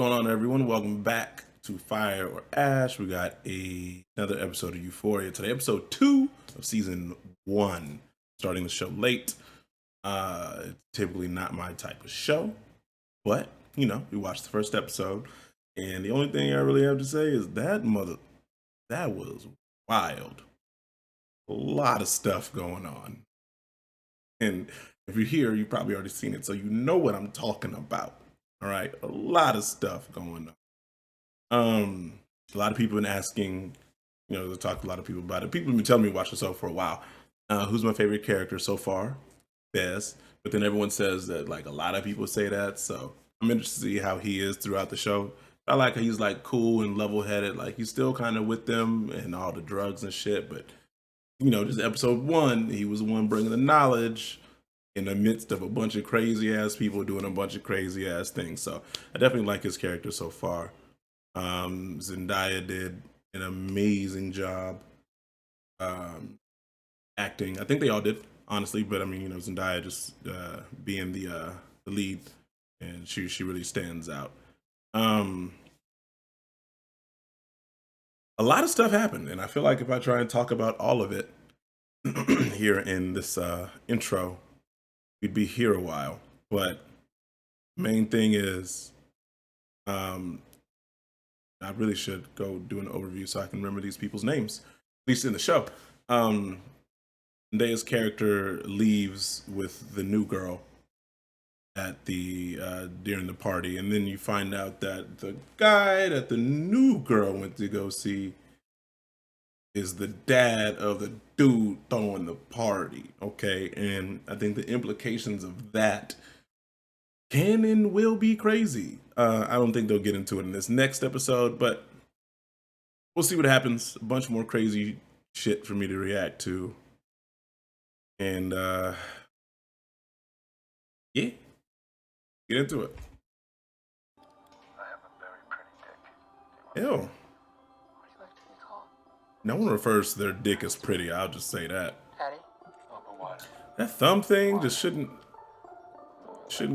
going on, everyone? Welcome back to Fire or Ash. We got another episode of Euphoria today, episode 2 of season 1. Starting the show late. It's typically not my type of show, but you know, we watched the first episode, and the only thing I really have to say is that was wild. A lot of stuff going on, and if you're here, you've probably already seen it, so you know what I'm talking about. All right, a lot of stuff going on. A lot of people have been asking, you know, to talk to a lot of people about it. People have been telling me to watch the show for a while. Who's my favorite character so far? Bez. But then everyone says that, like, a lot of people say that, so I'm interested to see how he is throughout the show. I like how he's like cool and level-headed, like he's still kind of with them and all the drugs and shit, but you know, just episode 1, he was the one bringing the knowledge in the midst of a bunch of crazy ass people doing a bunch of crazy ass things. So I definitely like his character so far. Zendaya did an amazing job acting. I think they all did, honestly, but I mean, you know, Zendaya just being the lead, and she really stands out. A lot of stuff happened, and I feel like if I try and talk about all of it here in this intro, we'd be here a while. But main thing is, I really should go do an overview so I can remember these people's names, at least in the show. Zendaya's character leaves with the new girl at the during the party, and then you find out that the guy that the new girl went to go see is the dad of the dude throwing the party. Okay, and I think the implications of that can and will be crazy. I don't think they'll get into it in this next episode, but we'll see what happens. A bunch more crazy shit for me to react to. And yeah, get into it. I have a very pretty dick. Ew. Would you like to be called? No one refers to their dick as pretty. I'll just say that. Daddy? Oh, but what? That thumb thing just shouldn't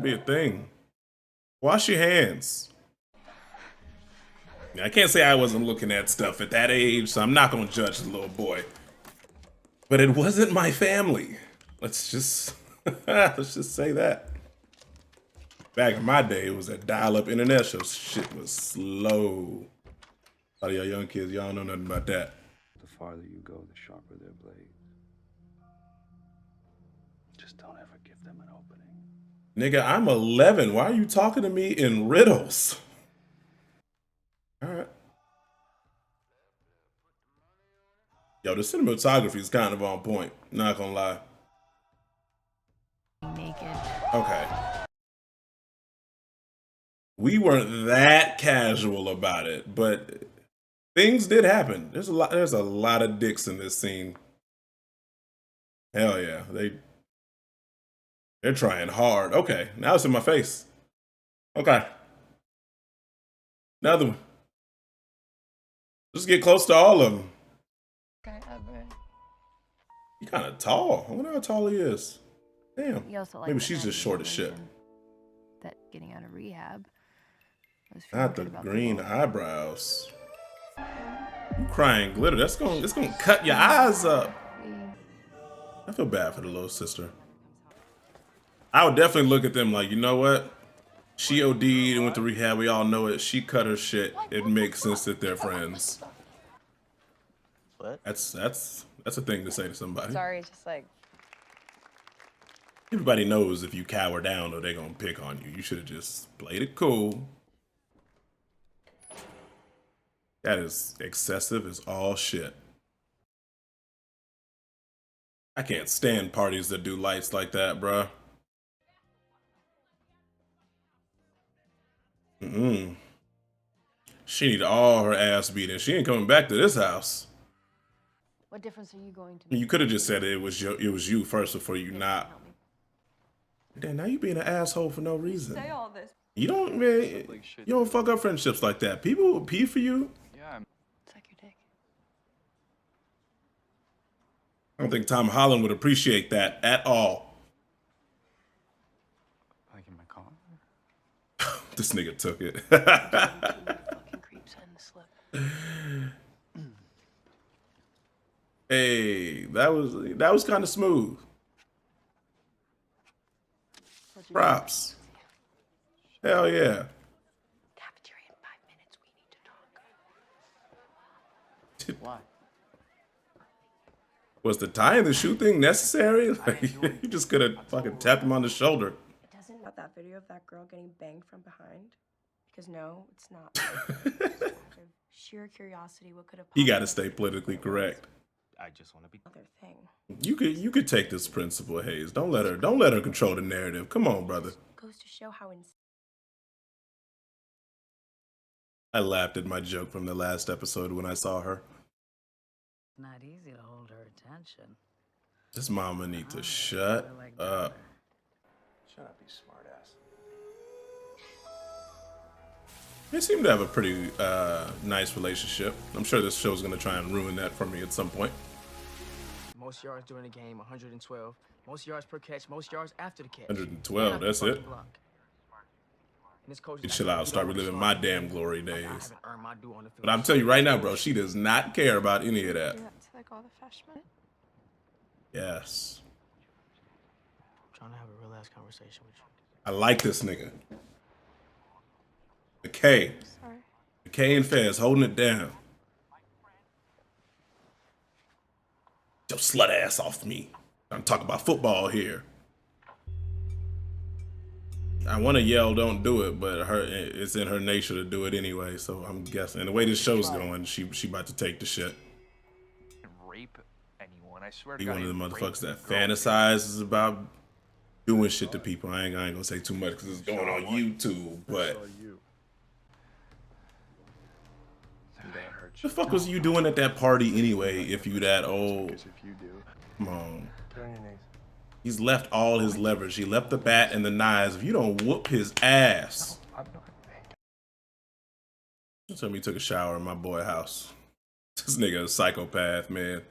be a thing. Wash your hands. I can't say I wasn't looking at stuff at that age, so I'm not gonna judge the little boy. But it wasn't my family. Let's just say that. Back in my day, it was a dial-up internet, so shit was slow. A lot of y'all young kids, y'all don't know nothing about that. The farther you go, the sharper their blades. Just don't ever give them an opening. Nigga, I'm 11. Why are you talking to me in riddles? All right. Yo, the cinematography is kind of on point. Not gonna lie. Naked. Okay. We weren't that casual about it, but things did happen. There's a lot of dicks in this scene. Hell yeah. They're trying hard. Okay, now it's in my face. Okay. Another one. Just get close to all of them. Guy ever. He kind of tall. I wonder how tall he is. Damn. He also Maybe she's just short as shit. That getting out of rehab. Not the green eyebrows. You crying glitter. It's gonna cut your eyes up. I feel bad for the little sister. I would definitely look at them like, you know what? She OD'd and went to rehab. We all know it. She cut her shit. It makes sense that they're friends. What? That's a thing to say to somebody. Sorry, just like Everybody knows if you cower down or they're gonna pick on you. You should have just played it cool. That is excessive as all shit. I can't stand parties that do lights like that, bruh. She need all her ass beating. She ain't coming back to this house. What difference are you going to make? You could have just said it was you first before you not. Damn, now you being an asshole for no reason. say all this. You don't, man. You don't fuck up friendships like that. People will pee for you. Yeah, Suck your dick. I don't think Tom Holland would appreciate that at all. like in my car. This nigga took it. Fucking creeps in the slip. Hey, that was kind of smooth. Props. Hell yeah. Cafeteria in 5 minutes. We need to talk. Why? Was the tie and the shoe thing necessary? Like, you just could have fucking tapped him on the shoulder. It doesn't about that video of that girl getting banged from behind. Because no, it's not. Sheer curiosity, what could have You got to stay politically correct. I just want to be. other thing. You could take this principle, Hayes. Don't let her control the narrative. Come on, brother. Goes to show how insane. I laughed at my joke from the last episode when I saw her. Not easy to hold her attention. This mama need to shut up. Shut up, you smartass. They seem to have a pretty nice relationship. I'm sure this show's gonna try and ruin that for me at some point. Most yards during the game, 112. Most yards per catch, most yards after the catch. 112, that's it. You chill out, start reliving my damn glory days. But I'm telling you right now, bro, she does not care about any of that. Do that to like all the freshmen. Yes. I'm trying to have a real ass conversation with you. I like this nigga. McKay. Sorry. McKay and Fez holding it down. Yo, slut ass off me. I'm talking about football here. I want to yell, don't do it, but it's in her nature to do it anyway. So I'm guessing. And the way this show's going, she about to take the shit. Rape anyone? I swear to Be God. one of the I motherfuckers that raped a girl. fantasizes about doing shit to people. I ain't gonna say too much because it's going on YouTube. But the fuck was you doing at that party anyway? If you that old, If you do, come on. get on your knees. He's left all his leverage. He left the bat and the knives. If you don't whoop his ass. I'm not. Don't tell me he took a shower in my boy house. This nigga a psychopath, man.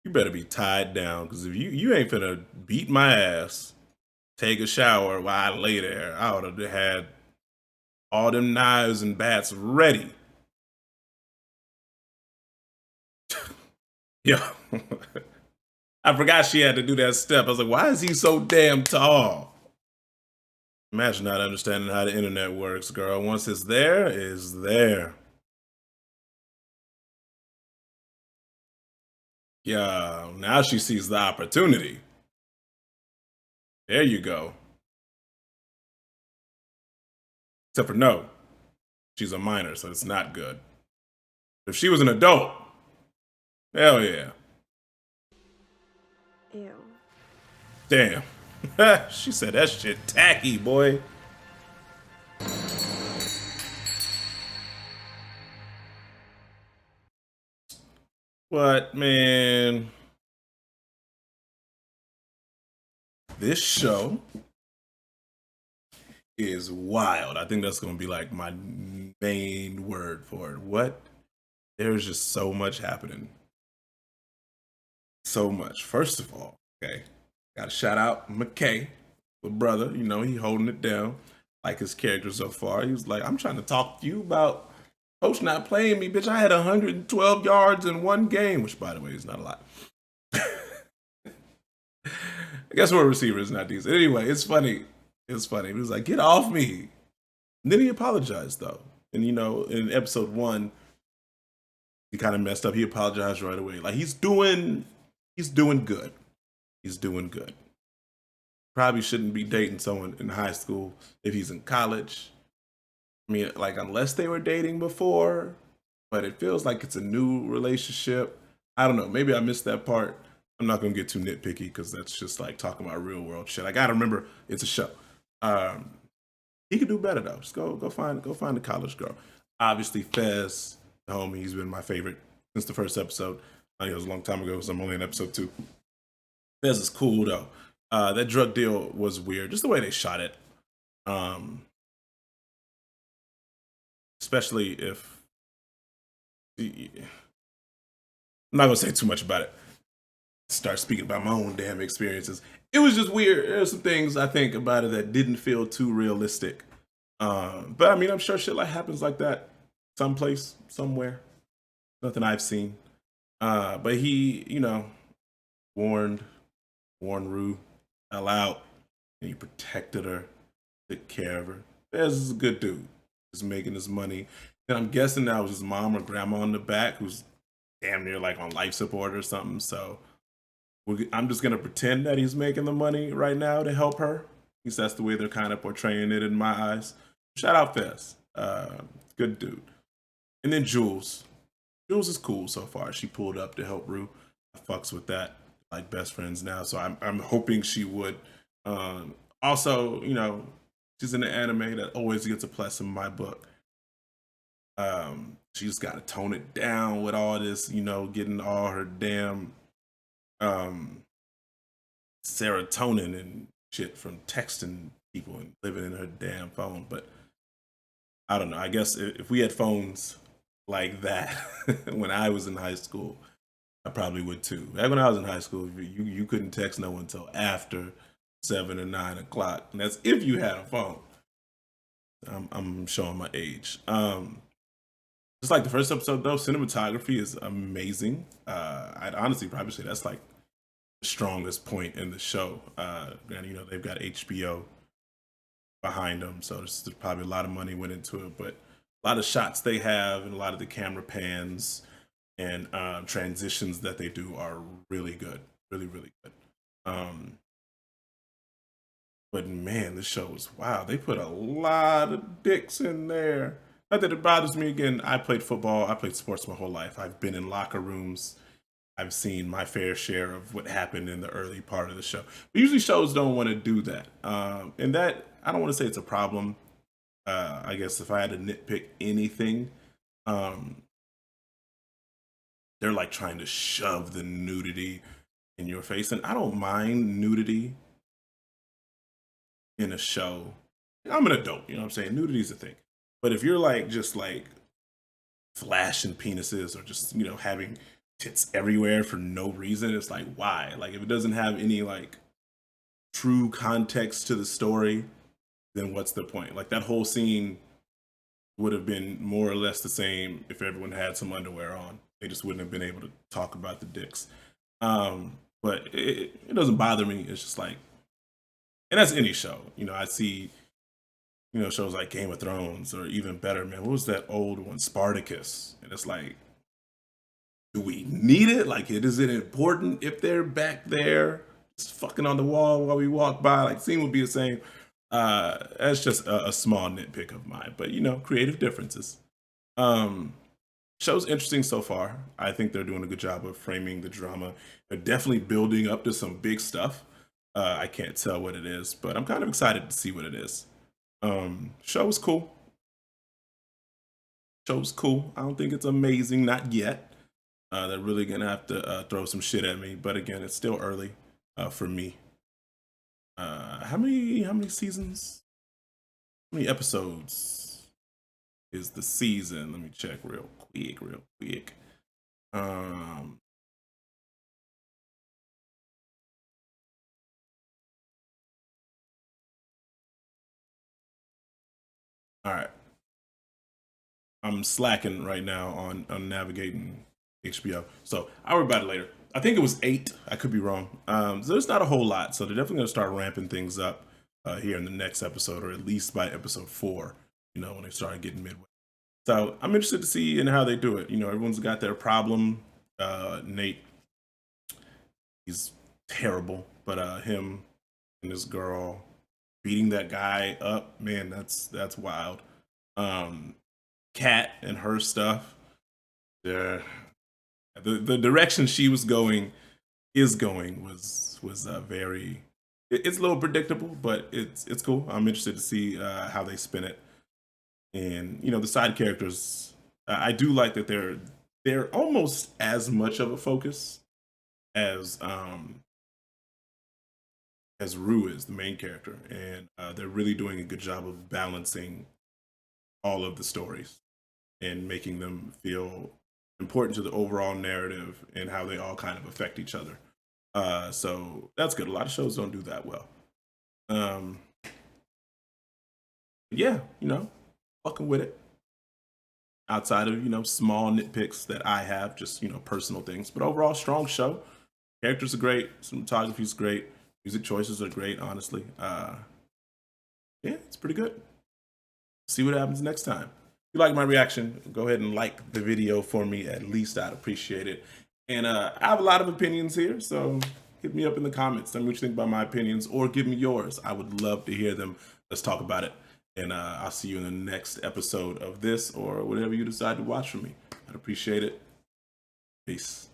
You better be tied down, because if you ain't finna beat my ass, take a shower while I lay there, I would have had all them knives and bats ready. Yo. I forgot she had to do that step. I was like, why is he so damn tall? Imagine not understanding how the internet works, girl. Once it's there, it's there. Yeah, now she sees the opportunity. There you go. Except for no, she's a minor, so it's not good. If she was an adult, hell yeah. Ew. Damn. She said that shit tacky, boy. What, man? This show is wild. I think that's going to be like my main word for it. What? There's just so much happening. So much. First of all, okay, got to shout out McKay, the brother. You know, he holding it down. Like his character so far. He was like, I'm trying to talk to you about Coach not playing me, bitch. I had 112 yards in one game, which, by the way, is not a lot. I guess we're receivers, not these. Anyway, it's funny. It's funny. He was like, get off me. And then he apologized, though. And, you know, in episode 1, he kind of messed up. He apologized right away. Like, he's doing good. He's doing good. Probably shouldn't be dating someone in high school if he's in college. I mean, like, unless they were dating before, but it feels like it's a new relationship. I don't know. Maybe I missed that part. I'm not going to get too nitpicky because that's just like talking about real world shit. I got to remember it's a show. He could do better, though. Just go find the college girl. Obviously, Fez, the homie, he's been my favorite since the first episode. I think it was a long time ago, so I'm only in episode 2. Fez is cool, though. That drug deal was weird. Just the way they shot it. Especially if... I'm not going to say too much about it. start speaking about my own damn experiences. It was just weird. There are some things I think about it that didn't feel too realistic. But I mean, I'm sure shit like happens like that someplace, somewhere. Nothing I've seen. But he, warned Rue fell out, and he protected her, took care of her. This is a good dude. He's making his money. And I'm guessing that was his mom or grandma in the back who's damn near like on life support or something. So I'm just going to pretend that he's making the money right now to help her. At least that's the way they're kind of portraying it in my eyes. Shout out Fez. Good dude. And then Jules. Jules is cool so far. She pulled up to help Rue. I fucks with that. Like best friends now. So I'm hoping she would. Also, she's in the anime that always gets a plus in my book. She just got to tone it down with all this, getting all her damn serotonin and shit from texting people and living in her damn phone. But I don't know. I guess if we had phones like that when I was in high school, I probably would too. Back when I was in high school, you couldn't text no one until after 7 or 9 o'clock, and that's if you had a phone. I'm showing my age. Just like the first episode, though, cinematography is amazing. I'd honestly probably say that's like the strongest point in the show. And they've got HBO behind them, so there's probably a lot of money went into it. But a lot of shots they have and a lot of the camera pans and transitions that they do are really good, really, really good. But man, this show is wow. They put a lot of dicks in there. Not that it bothers me. Again, I played football. I played sports my whole life. I've been in locker rooms. I've seen my fair share of what happened in the early part of the show. But usually shows don't want to do that. And that, I don't want to say it's a problem. I guess if I had to nitpick anything, they're like trying to shove the nudity in your face. And I don't mind nudity in a show. I'm an adult, you know what I'm saying? Nudity is a thing. But if you're like just like flashing penises or just, having tits everywhere for no reason, it's like, why? Like if it doesn't have any like true context to the story, then what's the point? Like that whole scene would have been more or less the same if everyone had some underwear on. They just wouldn't have been able to talk about the dicks. But it doesn't bother me. It's just like, and that's any show. I see, shows like Game of Thrones or even better, man. What was that old one? Spartacus. And it's like, do we need it? Like, is it important if they're back there just fucking on the wall while we walk by? Like, scene would be the same. That's just a small nitpick of mine. But, creative differences. Show's interesting so far. I think they're doing a good job of framing the drama. They're definitely building up to some big stuff. I can't tell what it is, but I'm kind of excited to see what it is. Show was cool. Show's cool. I don't think it's amazing, not yet. They're really gonna have to throw some shit at me, but again, it's still early for me. How many seasons? How many episodes is the season? Let me check real quick. All right. I'm slacking right now on navigating HBO. So I'll worry about it later. I think it was 8. I could be wrong. So there's not a whole lot. So they're definitely going to start ramping things up here in the next episode, or at least by episode 4, when they start getting midway. So I'm interested to see in how they do it. Everyone's got their problem. Nate, he's terrible. But him and this girl beating that guy up, man, that's wild. Kat and her stuff, the direction she was going was very, it's a little predictable, but it's cool. I'm interested to see how they spin it. And the side characters, I do like that they're almost as much of a focus as Rue is, the main character, and they're really doing a good job of balancing all of the stories and making them feel important to the overall narrative and how they all kind of affect each other. So that's good. A lot of shows don't do that well. Yeah, fucking with it. Outside of, small nitpicks that I have, just, personal things. But overall, strong show. Characters are great. Cinematography is great. Music choices are great, honestly. Yeah, it's pretty good. See what happens next time. If you like my reaction, go ahead and like the video for me. At least I'd appreciate it. And I have a lot of opinions here, so hit me up in the comments. Tell me what you think about my opinions, or give me yours. I would love to hear them. Let's talk about it. And I'll see you in the next episode of this, or whatever you decide to watch from me. I'd appreciate it. Peace.